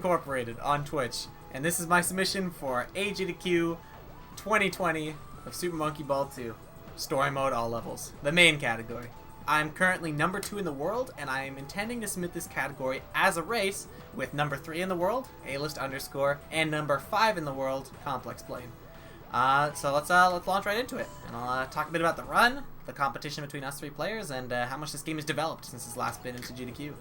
Incorporated on Twitch, and this is my submission for AGDQ 2020 of Super Monkey Ball 2. Story Mode, all levels. The main category. I'm currently number 2 in the world, and I am intending to submit this category as a race with number 3 in the world, Alist _ and number 5 in the world, ComplexPlane. So let's launch right into it, and I'll talk a bit about the run, the competition between us 3 players, and how much this game has developed since it's last been into GDQ.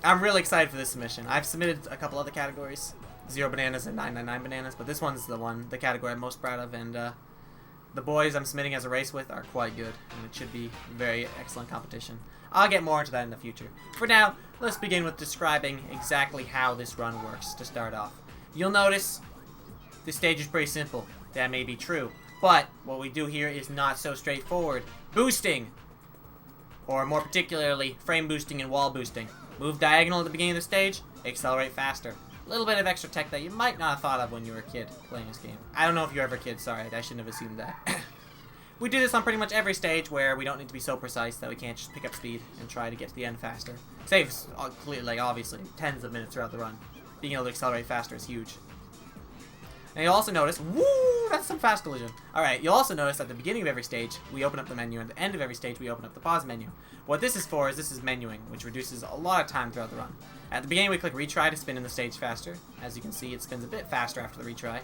I'm really excited for this submission. I've submitted a couple other categories, 0 bananas and 999 bananas, but this one's the category I'm most proud of, and the boys I'm submitting as a race with are quite good, and it should be very excellent competition. I'll get more into that in the future. For now, let's begin with describing exactly how this run works to start off. You'll notice this stage is pretty simple. That may be true, but what we do here is not so straightforward. Boosting! Or more particularly, frame boosting and wall boosting. Move diagonal at the beginning of the stage, accelerate faster. A little bit of extra tech that you might not have thought of when you were a kid playing this game. I don't know if you were ever a kid, sorry, I shouldn't have assumed that. We do this on pretty much every stage where we don't need to be so precise that we can't just pick up speed and try to get to the end faster. Saves, like, obviously, tens of minutes throughout the run. Being able to accelerate faster is huge. And you'll also notice, woo, that's some fast collision. Alright, you'll also notice at the beginning of every stage, we open up the menu, and at the end of every stage, we open up the pause menu. What this is for is this is menuing, which reduces a lot of time throughout the run. At the beginning, we click retry to spin in the stage faster. As you can see, it spins a bit faster after the retry.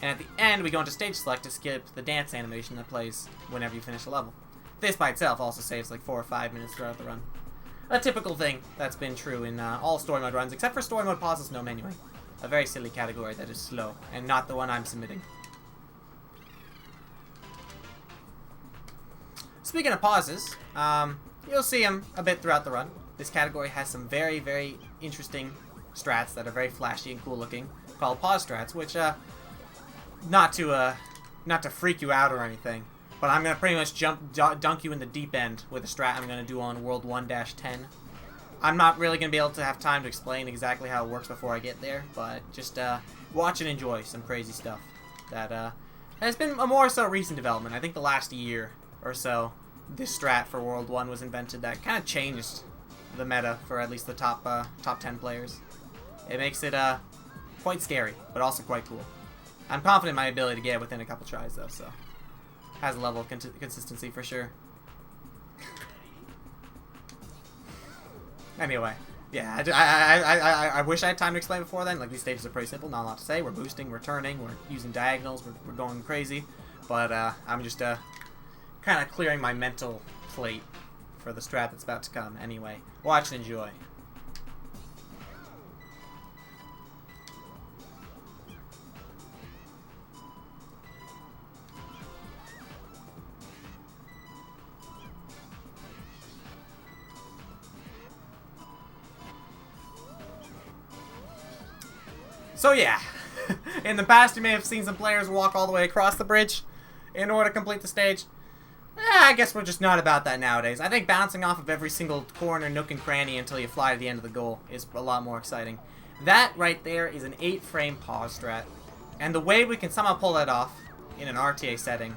And at the end, we go into stage select to skip the dance animation that plays whenever you finish a level. This by itself also saves like 4 or 5 minutes throughout the run. A typical thing that's been true in all story mode runs, except for story mode pauses, no menuing. A very silly category that is slow, and not the one I'm submitting. Speaking of pauses, you'll see them a bit throughout the run. This category has some very, very interesting strats that are very flashy and cool looking, called pause strats, which, not to freak you out or anything, but I'm gonna pretty much dunk you in the deep end with a strat I'm gonna do on World 1-10. I'm not really gonna be able to have time to explain exactly how it works before I get there, but just watch and enjoy some crazy stuff that has been a more so recent development. I think the last year or so, this strat for World 1 was invented that kind of changed the meta for at least the top 10 players. It makes it quite scary, but also quite cool. I'm confident in my ability to get it within a couple tries, though, so has a level of consistency for sure. Anyway, yeah, I wish I had time to explain before then. Like, these stages are pretty simple, not a lot to say. We're boosting, we're turning, we're using diagonals, we're going crazy, but I'm just kind of clearing my mental plate for the strat that's about to come. Anyway, watch and enjoy. So yeah, in the past you may have seen some players walk all the way across the bridge in order to complete the stage. I guess we're just not about that nowadays. I think bouncing off of every single corner, nook, and cranny until you fly to the end of the goal is a lot more exciting. That right there is an 8-frame pause strat, and the way we can somehow pull that off in an RTA setting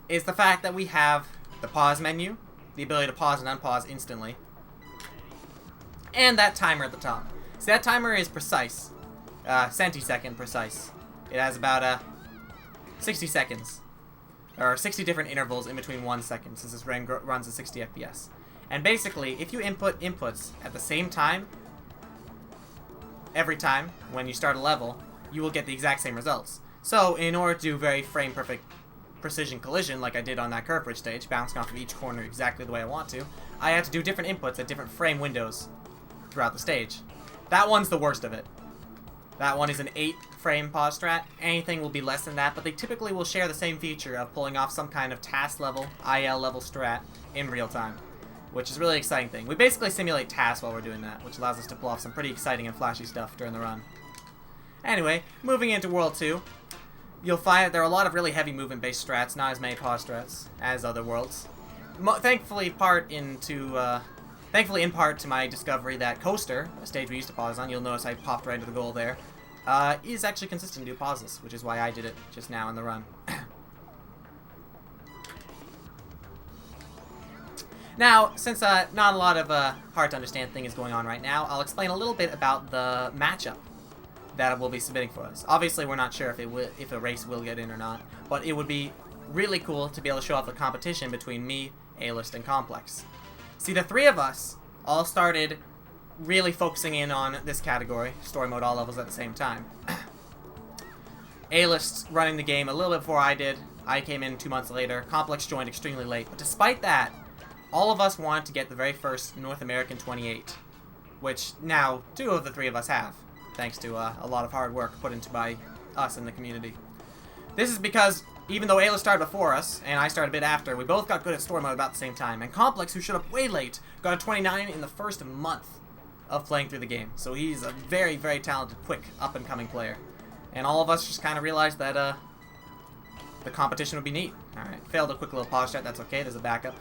is the fact that we have the pause menu, the ability to pause and unpause instantly, and that timer at the top. See, that timer is precise. Centisecond precise. It has about 60 seconds. Or 60 different intervals in between 1 second, since this runs at 60 FPS. And basically, if you input inputs at the same time, every time, when you start a level, you will get the exact same results. So, in order to do very frame-perfect precision collision, like I did on that curve bridge stage, bouncing off of each corner exactly the way I want to, I had to do different inputs at different frame windows throughout the stage. That one's the worst of it. That one is an 8-frame pause strat. Anything will be less than that, but they typically will share the same feature of pulling off some kind of task level, IL level strat in real time, which is a really exciting thing. We basically simulate tasks while we're doing that, which allows us to pull off some pretty exciting and flashy stuff during the run. Anyway, moving into World 2, you'll find that there are a lot of really heavy movement-based strats, not as many pause strats as other worlds. Thankfully, in part to my discovery that Coaster, a stage we used to pause on, you'll notice I popped right into the goal there, is actually consistent to do pauses, which is why I did it just now in the run. Now, since not a lot of hard to understand thing is going on right now, I'll explain a little bit about the matchup that we'll be submitting for us. Obviously, we're not sure if a race will get in or not, but it would be really cool to be able to show off the competition between me, Alist, and Complex. See, the three of us all started really focusing in on this category, story mode all levels at the same time. Alist running the game a little bit before I did. I came in 2 months later. Complex joined extremely late, but despite that, all of us wanted to get the very first North American 28, which now 2 of the 3 of us have, thanks to a lot of hard work put into by us in the community. This is because, even though Ayla started before us, and I started a bit after, we both got good at story mode about the same time, and Complex, who showed up way late, got a 29 in the first month of playing through the game. So he's a very, very talented, quick, up-and-coming player. And all of us just kind of realized that the competition would be neat. Alright, failed a quick little pause strat, that's okay, there's a backup.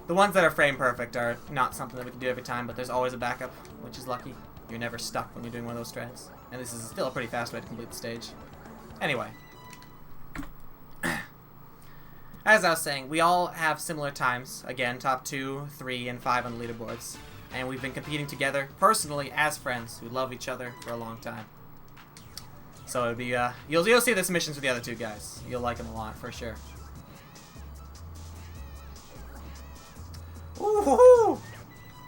The ones that are frame perfect are not something that we can do every time, but there's always a backup, which is lucky. You're never stuck when you're doing one of those strats. And this is still a pretty fast way to complete the stage. Anyway. As I was saying, we all have similar times. Again, top 2, 3, and 5 on the leaderboards. And we've been competing together, personally, as friends who love each other for a long time. So it'll be, you'll see the submissions for the other 2 guys. You'll like them a lot, for sure. Ooh,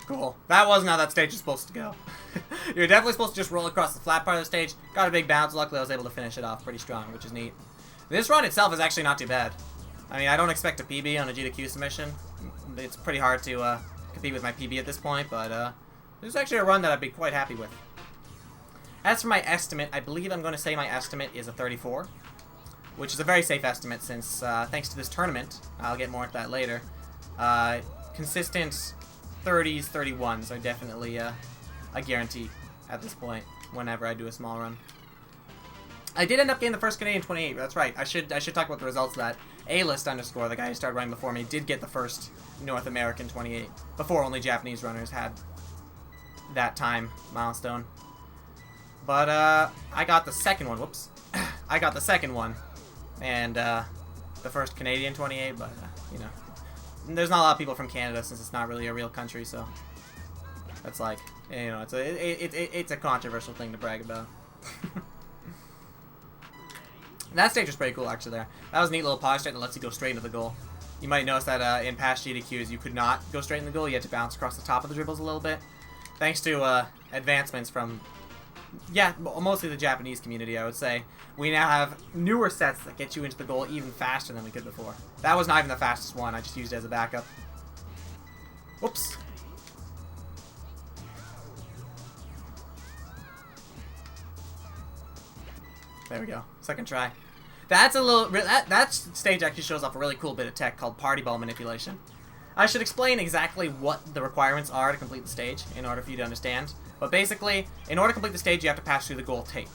cool. That wasn't how that stage was supposed to go. You're definitely supposed to just roll across the flat part of the stage. Got a big bounce. Luckily, I was able to finish it off pretty strong, which is neat. This run itself is actually not too bad. I mean, I don't expect a PB on a AGDQ submission. It's pretty hard to compete with my PB at this point, but this is actually a run that I'd be quite happy with. As for my estimate, I believe I'm going to say my estimate is a 34, which is a very safe estimate since, thanks to this tournament, I'll get more at that later, consistent 30s, 31s are definitely a guarantee at this point whenever I do a small run. I did end up getting the first Canadian 28, that's right. I should talk about the results of that. Alist _, the guy who started running before me, did get the first North American 28, before only Japanese runners had that time milestone. But I got the second one, whoops. I got the second one, and the first Canadian 28, but, you know. There's not a lot of people from Canada since it's not really a real country, so that's like, you know, it's a controversial thing to brag about. That stage was pretty cool, actually, there. That was a neat little pause strat that lets you go straight into the goal. You might notice that in past GDQs, you could not go straight in the goal. You had to bounce across the top of the dribbles a little bit. Thanks to advancements from, yeah, mostly the Japanese community, I would say. We now have newer sets that get you into the goal even faster than we could before. That was not even the fastest one. I just used it as a backup. Whoops. There we go. Second try. That's a little... That stage actually shows off a really cool bit of tech called party ball manipulation. I should explain exactly what the requirements are to complete the stage in order for you to understand. But basically, in order to complete the stage, you have to pass through the goal tape.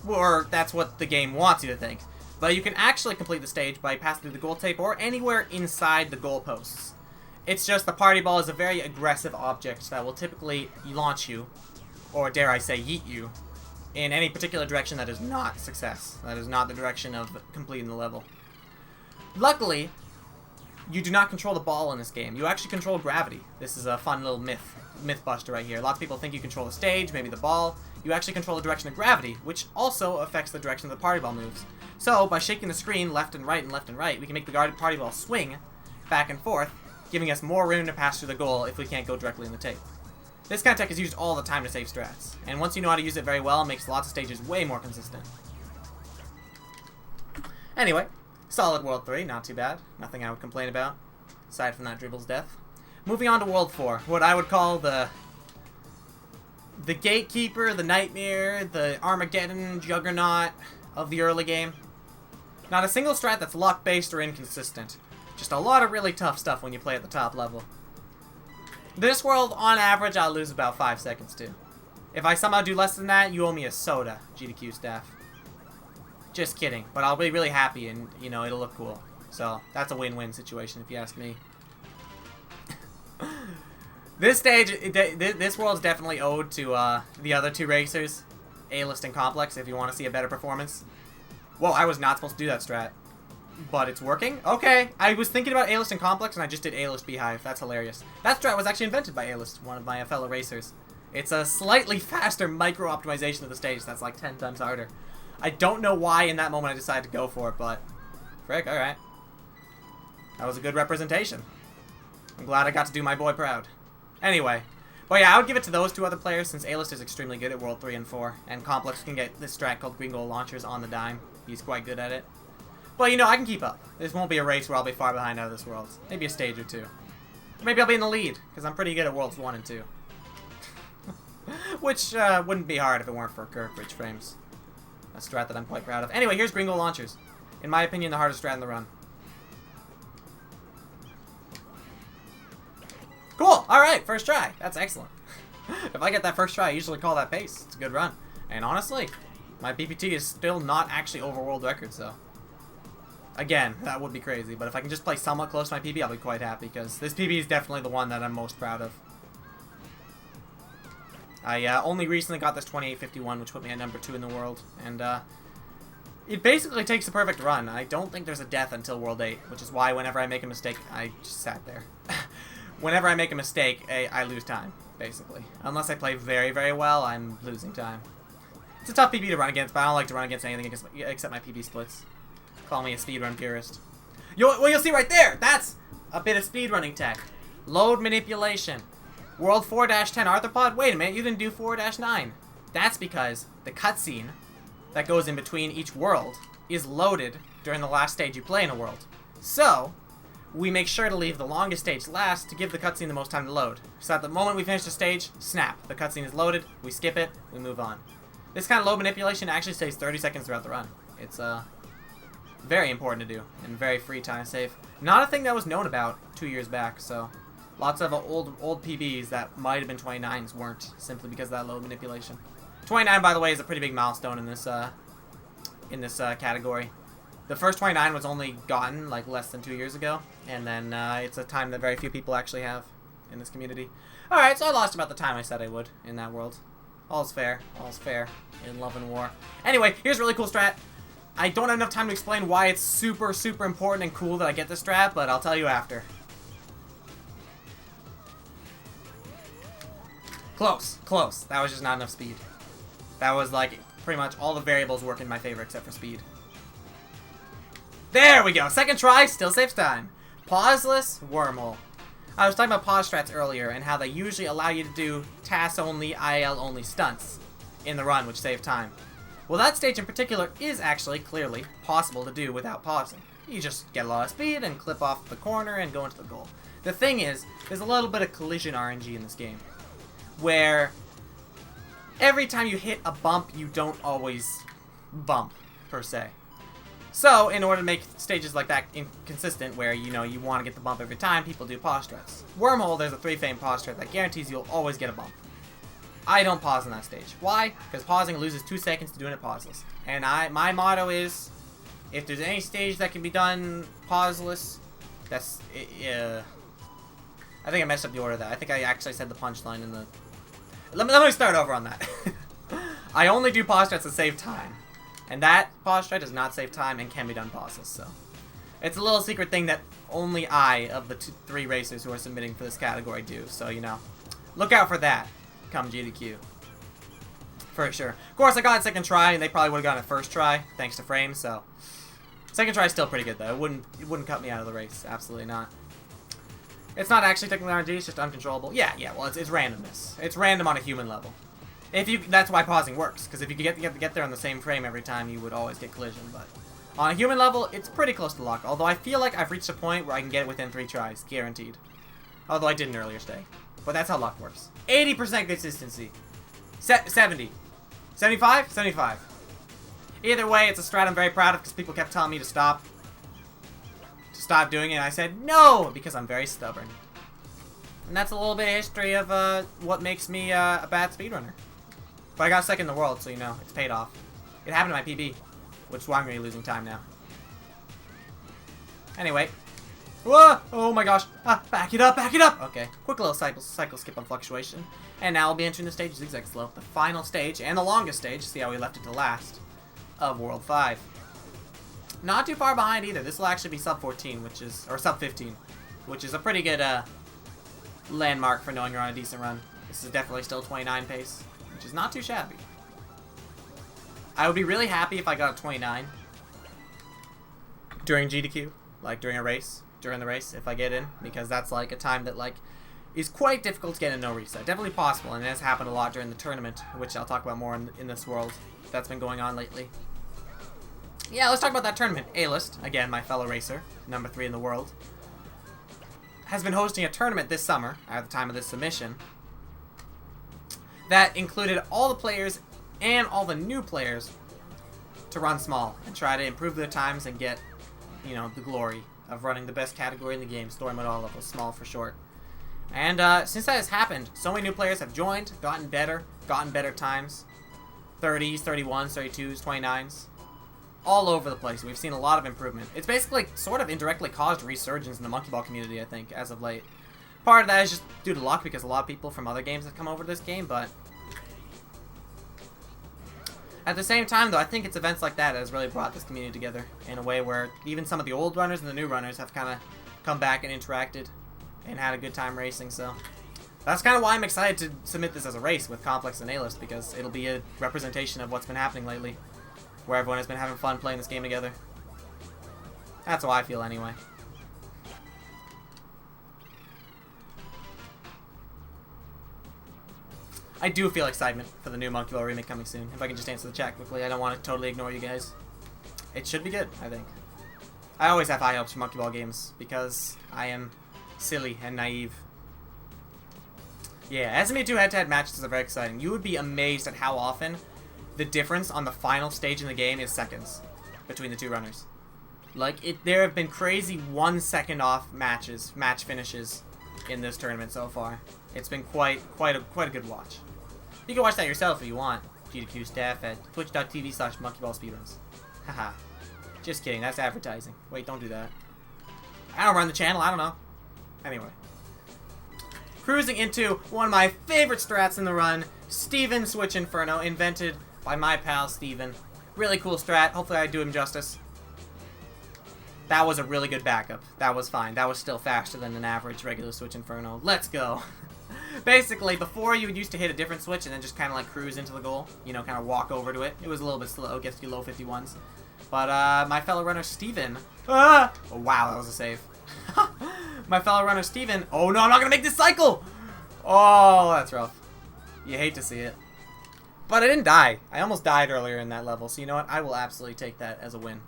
Or that's what the game wants you to think. But you can actually complete the stage by passing through the goal tape or anywhere inside the goalposts. It's just the party ball is a very aggressive object that will typically launch you, or dare I say yeet you, in any particular direction that is not success. That is not the direction of completing the level. Luckily, you do not control the ball in this game. You actually control gravity. This is a fun little myth buster right here. Lots of people think you control the stage, maybe the ball. You actually control the direction of gravity, which also affects the direction of the party ball moves. So, by shaking the screen left and right and left and right, we can make the party ball swing back and forth, giving us more room to pass through the goal if we can't go directly in the tape. This kind of tech is used all the time to save strats, and once you know how to use it very well, it makes lots of stages way more consistent. Anyway, solid World 3, not too bad. Nothing I would complain about, aside from that dribble's death. Moving on to World 4, what I would call the gatekeeper, the nightmare, the Armageddon juggernaut of the early game. Not a single strat that's luck-based or inconsistent. Just a lot of really tough stuff when you play at the top level. This world, on average, I'll lose about 5 seconds to. If I somehow do less than that, you owe me a soda, GDQ staff. Just kidding, but I'll be really happy and, you know, it'll look cool. So, that's a win-win situation if you ask me. This stage, this world's definitely owed to the other 2 racers, Alist and Complex, if you want to see a better performance. Whoa, I was not supposed to do that strat. but it's working. Okay, I was thinking about Alist and Complex, and I just did Alist Beehive. That's hilarious. That strat was actually invented by Alist, one of my fellow racers. It's a slightly faster micro-optimization of the stage that's like 10 times harder. I don't know why in that moment I decided to go for it, but frick, alright. That was a good representation. I'm glad I got to do my boy proud. Anyway, but yeah, I would give it to those two other players since Alist is extremely good at World 3 and 4, and Complex can get this strat called green goal launchers on the dime. He's quite good at it. But you know, I can keep up. This won't be a race where I'll be far behind out of this world. Maybe a stage or two. Or maybe I'll be in the lead, because I'm pretty good at Worlds 1 and 2. Which wouldn't be hard if it weren't for curve bridge frames. A strat that I'm quite proud of. Anyway, here's green goal launchers. In my opinion, the hardest strat in the run. Cool! Alright, first try. That's excellent. If I get that first try, I usually call that pace. It's a good run. And honestly, my PPT is still not actually over world record, so... Again, that would be crazy, but if I can just play somewhat close to my PB, I'll be quite happy, because this PB is definitely the one that I'm most proud of. I only recently got this 2851, which put me at number 2 in the world, and it basically takes a perfect run. I don't think there's a death until World 8, which is why whenever I make a mistake, I just sat there. Whenever I make a mistake, I lose time, basically. Unless I play very, very well, I'm losing time. It's a tough PB to run against, but I don't like to run against anything except my PB splits. Call me a speedrun purist. Well, you'll see right there! That's a bit of speedrunning tech. Load manipulation. World 4-10 arthropod? Wait a minute, you didn't do 4-9. That's because the cutscene that goes in between each world is loaded during the last stage you play in a world. So, we make sure to leave the longest stage last to give the cutscene the most time to load. So at the moment we finish the stage, snap. The cutscene is loaded, we skip it, we move on. This kind of load manipulation actually stays 30 seconds throughout the run. It's, very important to do, and very free time save. Not a thing that was known about 2 years back, so lots of old PBs that might have been 29s weren't, simply because of that load manipulation. 29, by the way, is a pretty big milestone in this category. The first 29 was only gotten like less than 2 years ago, and then it's a time that very few people actually have in this community. Alright, so I lost about the time I said I would in that world. All's fair in love and war. Anyway, here's a really cool strat. I don't have enough time to explain why it's super, super important and cool that I get this strat, but I'll tell you after. Close. That was just not enough speed. That was like pretty much all the variables work in my favor except for speed. There we go. Second try, still saves time. Pauseless wormhole. I was talking about pause strats earlier and how they usually allow you to do TAS only, IL only stunts in the run, which save time. Well, that stage in particular is actually clearly possible to do without pausing. You just get a lot of speed and clip off the corner and go into the goal. The thing is, there's a little bit of collision RNG in this game, where every time you hit a bump, you don't always bump, per se. So, in order to make stages like that inconsistent, where, you know, you want to get the bump every time, people do pause strats. Wormhole, there's a 3-frame pause strat that guarantees you'll always get a bump. I don't pause on that stage. Why? Because pausing loses 2 seconds to doing it pauseless. And my motto is, if there's any stage that can be done pauseless, that's... I think I messed up the order of that. I think I actually said the punchline in the... Let me start over on that. I only do pause strats to save time. And that pause strat does not save time and can be done pauseless, so... It's a little secret thing that only I, of the 3 racers who are submitting for this category, do. So, you know, look out for that. Come AGDQ. For sure. Of course, I got it second try, and they probably would have gotten it first try, thanks to frames, so... Second try is still pretty good, though. It wouldn't cut me out of the race. Absolutely not. It's not actually technically RNG, it's just uncontrollable. Yeah, well, it's randomness. It's random on a human level. That's why pausing works, because if you could get there on the same frame every time, you would always get collision, but... On a human level, it's pretty close to lock, although I feel like I've reached a point where I can get it within 3 tries, guaranteed. Although I did an earlier stay. But that's how luck works. 80% consistency. 70. 75? 75. Either way, it's a strat I'm very proud of because people kept telling me to stop doing it, and I said no, because I'm very stubborn. And that's a little bit of history of what makes me a bad speedrunner. But I got second in the world, so you know, it's paid off. It happened to my PB, which is why I'm going to be losing time now. Anyway. Whoa! Oh my gosh. Back it up, back it up! Okay, quick little cycle skip on fluctuation. And now we'll be entering the stage zigzag slope, the final stage, and the longest stage, see how we left it to last, of World 5. not too far behind either. This will actually be sub 14, which is, or sub 15, which is a pretty good landmark for knowing you're on a decent run. This is definitely still 29 pace, which is not too shabby. I would be really happy if I got a 29 during GDQ, like during a race, during the race, if I get in, because that's like a time that like is quite difficult to get in no reset. Definitely possible, and it has happened a lot during the tournament, which I'll talk about more in this world that's been going on lately. Yeah, let's talk about that tournament. Alist, again, my fellow racer, number 3 in the world, has been hosting a tournament this summer, at the time of this submission, that included all the players and all the new players to run small and try to improve their times and get, you know, the glory of running the best category in the game, story mode all levels, small for short. And since that has happened, so many new players have joined, gotten better times, 30s, 31s, 32s, 29s. All over the place. We've seen a lot of improvement. It's basically sort of indirectly caused resurgence in the monkey ball community, I think, as of late. Part of that is just due to luck, because a lot of people from other games have come over to this game, but at the same time, though, I think it's events like that has really brought this community together in a way where even some of the old runners and the new runners have kind of come back and interacted and had a good time racing, so that's kind of why I'm excited to submit this as a race with Complex and Alist, because it'll be a representation of what's been happening lately, where everyone has been having fun playing this game together. That's how I feel anyway. I do feel excitement for the new Monkey Ball remake coming soon. If I can just answer the chat quickly, I don't want to totally ignore you guys. It should be good, I think. I always have high hopes for Monkey Ball games, because I am silly and naive. Yeah, SMAL head-to-head matches are very exciting. You would be amazed at how often the difference on the final stage in the game is seconds between the two runners. Like, there have been crazy 1 second off match finishes in this tournament so far. It's been quite a good watch. You can watch that yourself if you want. GDQ staff at twitch.tv/monkeyballspeedruns. Haha. Just kidding, that's advertising. Wait, don't do that. I don't run the channel, I don't know. Anyway. Cruising into one of my favorite strats in the run, Steven Switch Inferno, invented by my pal Steven. Really cool strat. Hopefully I do him justice. That was a really good backup. That was fine. That was still faster than an average regular Switch Inferno. Let's go. Basically, before you used to hit a different switch and then just kind of like cruise into the goal. You know, kind of walk over to it. It was a little bit slow. Gets to low 51s. But my fellow runner Steven. Oh, wow, that was a save. My fellow runner Steven. Oh no, I'm not going to make this cycle. Oh, that's rough. You hate to see it. But I didn't die. I almost died earlier in that level, so you know what? I will absolutely take that as a win.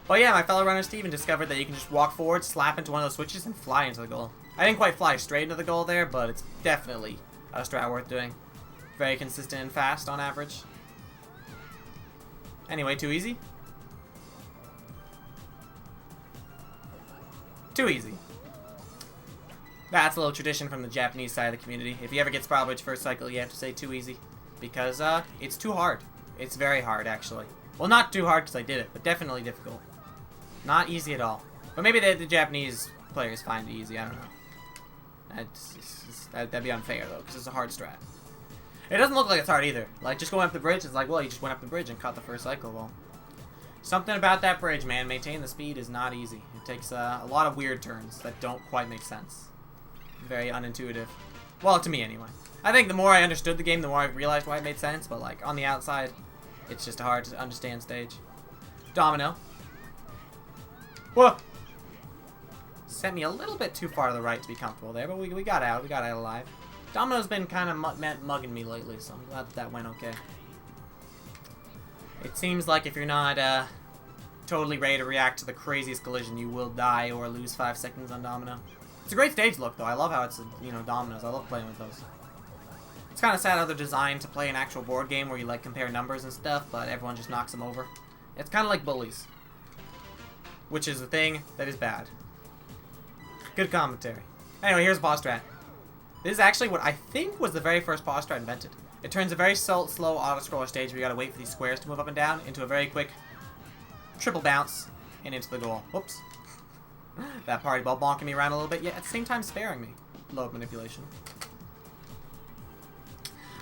But yeah, my fellow runner Steven discovered that you can just walk forward, slap into one of those switches, and fly into the goal. I didn't quite fly straight into the goal there, but it's definitely a strat worth doing. Very consistent and fast on average. Anyway, too easy? Too easy. That's a little tradition from the Japanese side of the community. If you ever get Sprobridge first cycle, you have to say too easy. Because, it's too hard. It's very hard, actually. Well, not too hard because I did it, but definitely difficult. Not easy at all. But maybe the Japanese players find it easy, I don't know. That'd be unfair, though, because it's a hard strat. It doesn't look like it's hard either. Like, just going up the bridge, it's like, well, you just went up the bridge and caught the first cycle. Well, something about that bridge, man. Maintaining the speed is not easy. It takes a lot of weird turns that don't quite make sense. Very unintuitive. Well, to me, anyway. I think the more I understood the game, the more I realized why it made sense, but, like, on the outside, it's just a hard to understand stage. Domino. Whoa! Sent me a little bit too far to the right to be comfortable there, but we got out. We got out alive. Domino's been kind of mugging me lately, so I'm glad that went okay. It seems like if you're not totally ready to react to the craziest collision, you will die or lose 5 seconds on Domino. It's a great stage look, though. I love how it's, you know, dominoes. I love playing with those. It's kind of sad how they're designed to play an actual board game where you, like, compare numbers and stuff, but everyone just knocks them over. It's kind of like bullies. Which is a thing that is bad. Good commentary. Anyway, here's a pause strat. This is actually what I think was the very first pause strat invented. It turns a very slow auto-scroller stage where you gotta wait for these squares to move up and down into a very quick triple bounce and into the goal. Whoops. That party ball bonking me around a little bit, yet at the same time sparing me. Load manipulation.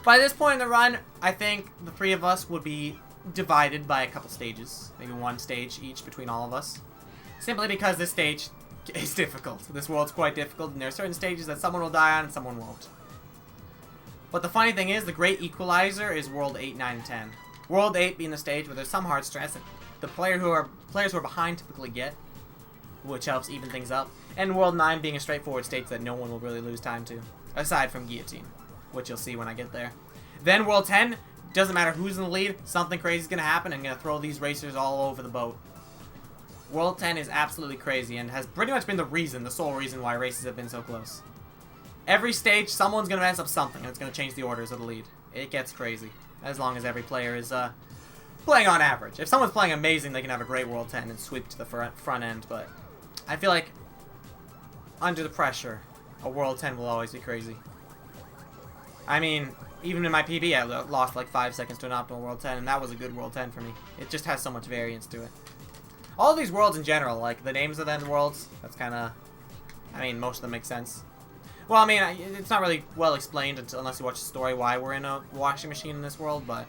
By this point in the run, I think the three of us would be divided by a couple stages. Maybe one stage each between all of us. Simply because this stage is difficult. This world's quite difficult, and there are certain stages that someone will die on and someone won't. But the funny thing is, the great equalizer is World 8, 9, and 10. World 8 being the stage where there's some hard stress that the players who are behind typically get, which helps even things up. And World 9 being a straightforward stage that no one will really lose time to, aside from Guillotine, which you'll see when I get there. Then World 10, doesn't matter who's in the lead, something crazy is going to happen and going to throw these racers all over the boat. World 10 is absolutely crazy and has pretty much been the sole reason why races have been so close. Every stage, someone's going to mess up something and it's going to change the orders of the lead. It gets crazy, as long as every player is playing on average. If someone's playing amazing, they can have a great World 10 and sweep to the front end, but I feel like under the pressure, a World 10 will always be crazy. I mean, even in my PB, I lost like 5 seconds to an optimal World 10, and that was a good World 10 for me. It just has so much variance to it. All of these worlds in general, like the names of the worlds, that's kind of, I mean, most of them make sense. Well, I mean, it's not really well explained unless you watch the story why we're in a washing machine in this world, but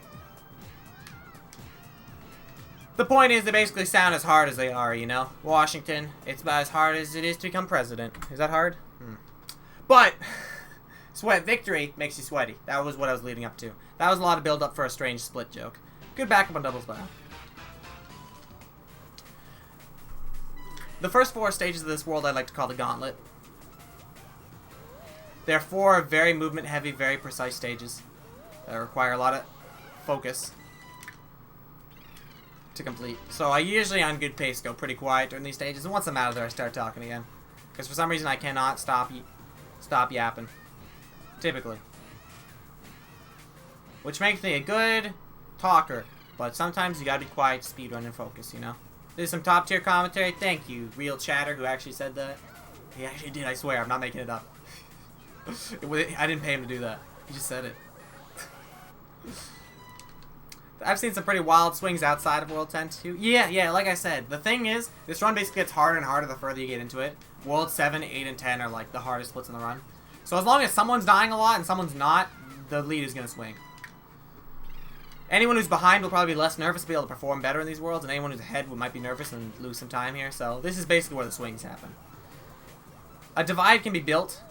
the point is they basically sound as hard as they are, you know? Washington, it's about as hard as it is to become president. Is that hard? But sweat victory makes you sweaty. That was what I was leading up to. That was a lot of build up for a strange split joke. Good backup on double barrel. The first 4 stages of this world I like to call the gauntlet. They're 4 very movement heavy, very precise stages that require a lot of focus to complete. So I usually, on good pace, go pretty quiet during these stages, and once I'm out of there, I start talking again. Because for some reason, I cannot stop yapping. Typically. Which makes me a good talker, but sometimes you gotta be quiet, speedrun, and focus, you know? This is some top tier commentary. Thank you, real chatter, who actually said that. He actually did, I swear. I'm not making it up. I didn't pay him to do that. He just said it. I've seen some pretty wild swings outside of World 10 too. Yeah, like I said, the thing is, this run basically gets harder and harder the further you get into it. World 7, 8, and 10 are like the hardest splits in the run. So as long as someone's dying a lot and someone's not, the lead is going to swing. Anyone who's behind will probably be less nervous to be able to perform better in these worlds, and anyone who's ahead might be nervous and lose some time here. So this is basically where the swings happen. A divide can be built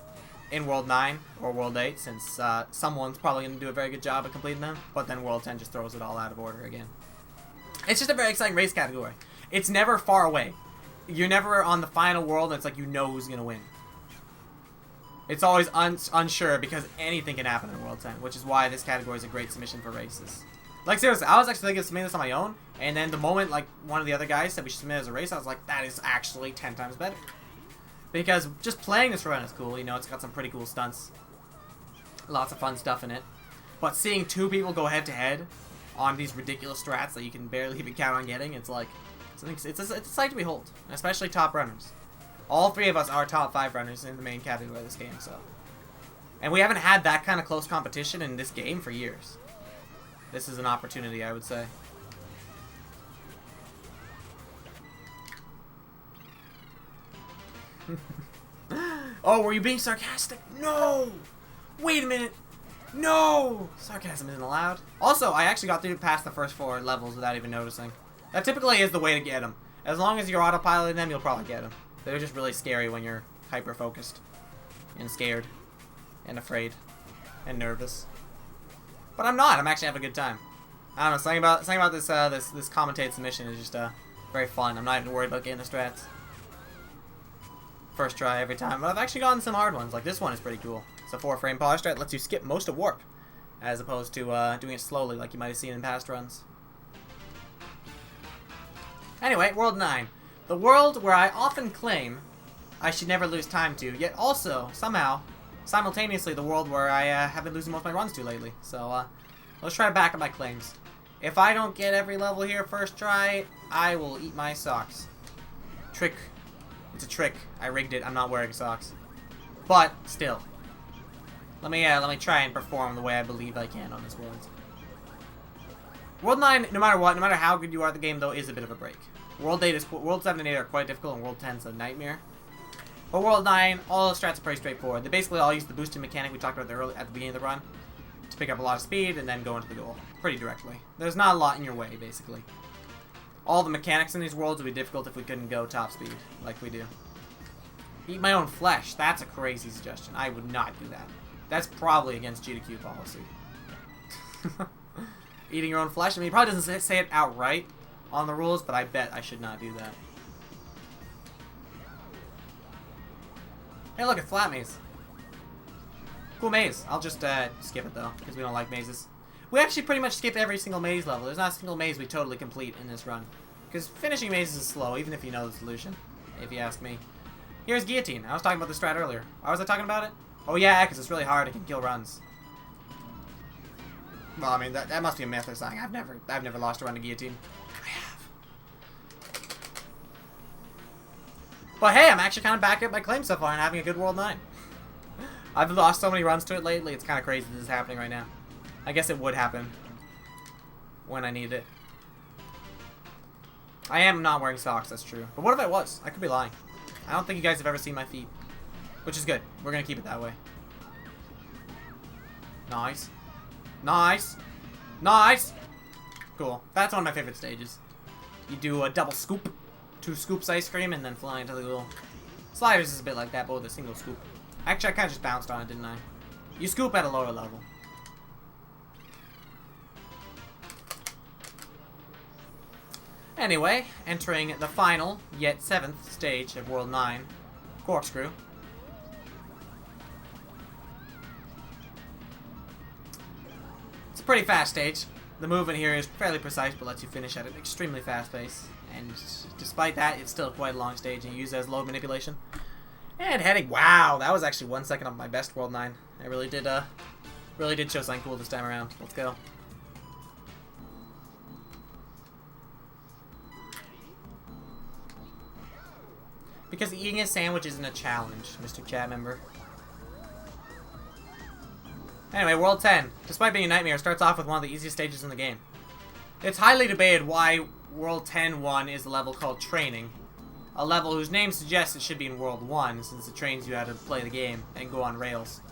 in World 9 or World 8, since someone's probably going to do a very good job of completing them, but then World 10 just throws it all out of order again. It's just a very exciting race category. It's never far away. You're never on the final world and it's like you know who's going to win. It's always unsure because anything can happen in World 10, which is why this category is a great submission for races. Like seriously, I was actually thinking of submitting this on my own, and then the moment like one of the other guys said we should submit it as a race, I was like, that is actually 10 times better. Because just playing this run is cool, you know, it's got some pretty cool stunts. Lots of fun stuff in it. But seeing 2 people go head to head on these ridiculous strats that you can barely even count on getting, it's like, it's a sight to behold. Especially top runners. All 3 of us are top 5 runners in the main category of this game, so. And we haven't had that kind of close competition in this game for years. This is an opportunity, I would say. Oh, were you being sarcastic? No! Wait a minute! No! Sarcasm isn't allowed. Also, I actually got through past the first 4 levels without even noticing. That typically is the way to get them. As long as you're autopiloting them, you'll probably get them. They're just really scary when you're hyper-focused. And scared. And afraid. And nervous. But I'm not. I'm actually having a good time. I don't know. Something about this this commentated submission is just very fun. I'm not even worried about getting the strats. First try every time. But I've actually gotten some hard ones. Like this one is pretty cool. It's a 4-frame polish strat. Lets you skip most of warp. As opposed to doing it slowly like you might have seen in past runs. Anyway, World 9. The world where I often claim I should never lose time to, yet also, somehow, simultaneously the world where I have been losing most of my runs to lately. So, let's try to back up my claims. If I don't get every level here first try, I will eat my socks. Trick. It's a trick. I rigged it. I'm not wearing socks. But, still. Let me try and perform the way I believe I can on this world. World 9, no matter what, no matter how good you are at the game, though, is a bit of a break. World 7 and 8 are quite difficult, and World 10 is a nightmare. But World 9, all the strats are pretty straightforward. They basically all use the boosting mechanic we talked about at the beginning of the run to pick up a lot of speed and then go into the goal pretty directly. There's not a lot in your way, basically. All the mechanics in these worlds would be difficult if we couldn't go top speed like we do. Eat my own flesh. That's a crazy suggestion. I would not do that. That's probably against GDQ policy. Eating your own flesh? I mean, he probably doesn't say it outright on the rules, but I bet I should not do that. Hey, look, a flat maze. Cool maze. I'll just skip it, though, because we don't like mazes. We actually pretty much skip every single maze level. There's not a single maze we totally complete in this run. Because finishing mazes is slow, even if you know the solution, if you ask me. Here's Guillotine. I was talking about the strat earlier. Why was I talking about it? Oh, yeah, because it's really hard. It can kill runs. Well, I mean, that must be a myth or something. I've never lost a run to Guillotine. I have. But hey, I'm actually kind of backing up my claim so far and having a good World 9. I've lost so many runs to it lately, it's kind of crazy this is happening right now. I guess it would happen when I need it. I am not wearing socks, that's true. But what if I was? I could be lying. I don't think you guys have ever seen my feet. Which is good. We're going to keep it that way. Nice. Nice. Nice. Cool. That's one of my favorite stages. You do a double scoop. 2 scoops ice cream and then fly into the goal. Sliders is a bit like that, but with a single scoop. Actually, I kind of just bounced on it, didn't I? You scoop at a lower level. Anyway, entering the final, yet 7th stage of World 9, Corkscrew. It's a pretty fast stage. The movement here is fairly precise, but lets you finish at an extremely fast pace. And despite that, it's still quite a long stage, and you use it as load manipulation. And heading, wow, that was actually 1 second off my best World 9. I really did show something cool this time around. Let's go. Because eating a sandwich isn't a challenge, Mr. Chat member. Anyway, World 10, despite being a nightmare, starts off with one of the easiest stages in the game. It's highly debated why World 10-1 is a level called Training. A level whose name suggests it should be in World 1, since it trains you how to play the game and go on rails.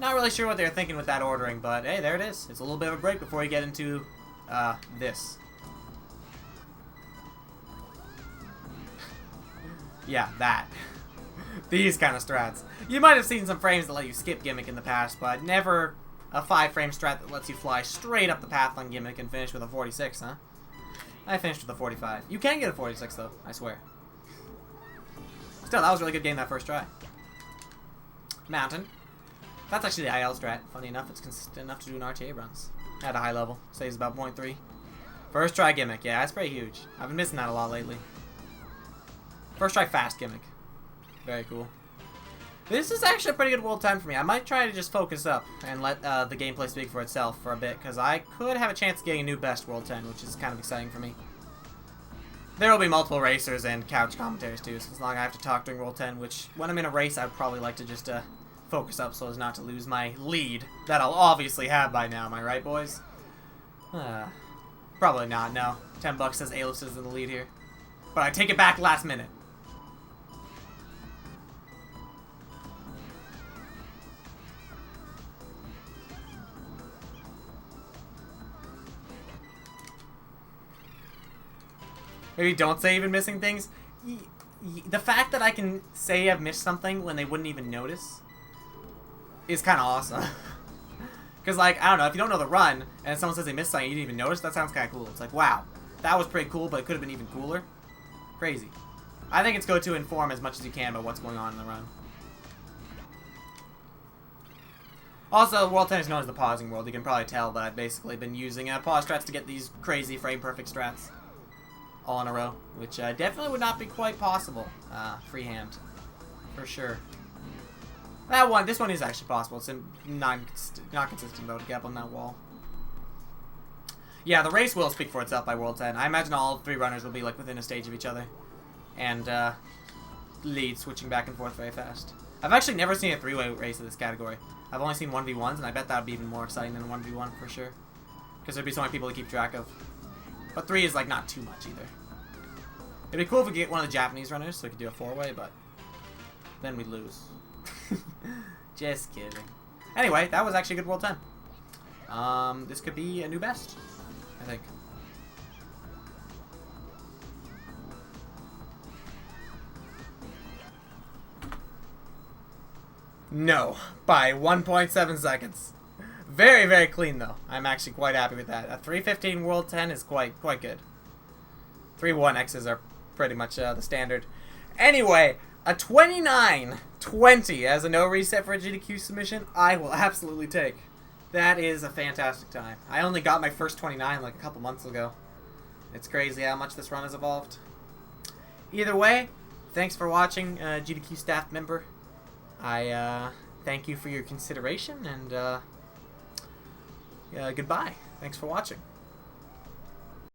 Not really sure what they were thinking with that ordering, but hey, there it is. It's a little bit of a break before you get into, this. Yeah, that. These kind of strats. You might have seen some frames that let you skip Gimmick in the past, but never a 5-frame strat that lets you fly straight up the path on Gimmick and finish with a 46, huh? I finished with a 45. You can get a 46, though, I swear. Still, that was a really good game that first try. Mountain. That's actually the IL strat. Funny enough, it's consistent enough to do an RTA runs. At a high level. Saves about 0.3. First try Gimmick. Yeah, that's pretty huge. I've been missing that a lot lately. First try fast Gimmick. Very cool. This is actually a pretty good World 10 for me. I might try to just focus up and let the gameplay speak for itself for a bit, because I could have a chance of getting a new best World 10, which is kind of exciting for me. There will be multiple racers and couch commentaries too, so as long as I have to talk during World 10, which when I'm in a race, I'd probably like to just focus up so as not to lose my lead that I'll obviously have by now. Am I right, boys? Probably not, no. $10 says Alist is in the lead here. But I take it back last minute. Maybe don't say even missing things. The fact that I can say I've missed something when they wouldn't even notice is kind of awesome. Because, like, I don't know, if you don't know the run, and someone says they missed something you didn't even notice, that sounds kind of cool. It's like, wow, that was pretty cool, but it could have been even cooler. Crazy. I think it's good to inform as much as you can about what's going on in the run. Also, World 10 is known as the pausing world. You can probably tell that I've basically been using pause strats to get these crazy frame-perfect strats all in a row, which definitely would not be quite possible freehand, for sure. This one is actually possible. It's not consistent though to get up on that wall. Yeah, the race will speak for itself by World 10. I imagine all 3 runners will be like within a stage of each other, and lead switching back and forth very fast. I've actually never seen a 3-way race of this category. I've only seen 1v1s, and I bet that would be even more exciting than a 1v1 for sure, because there'd be so many people to keep track of. But 3 is like not too much either. It'd be cool if we could get one of the Japanese runners so we could do a 4-way, but then we'd lose. Just kidding. Anyway, that was actually a good World 10. This could be a new best, I think. No, by 1.7 seconds. Very, very clean, though. I'm actually quite happy with that. A 3:15 World 10 is quite good. 3:1X's are pretty much the standard. Anyway, a 29:20 as a no reset for a GDQ submission, I will absolutely take. That is a fantastic time. I only got my first 29 like a couple months ago. It's crazy how much this run has evolved. Either way, thanks for watching, GDQ staff member. I thank you for your consideration, and goodbye. Thanks for watching.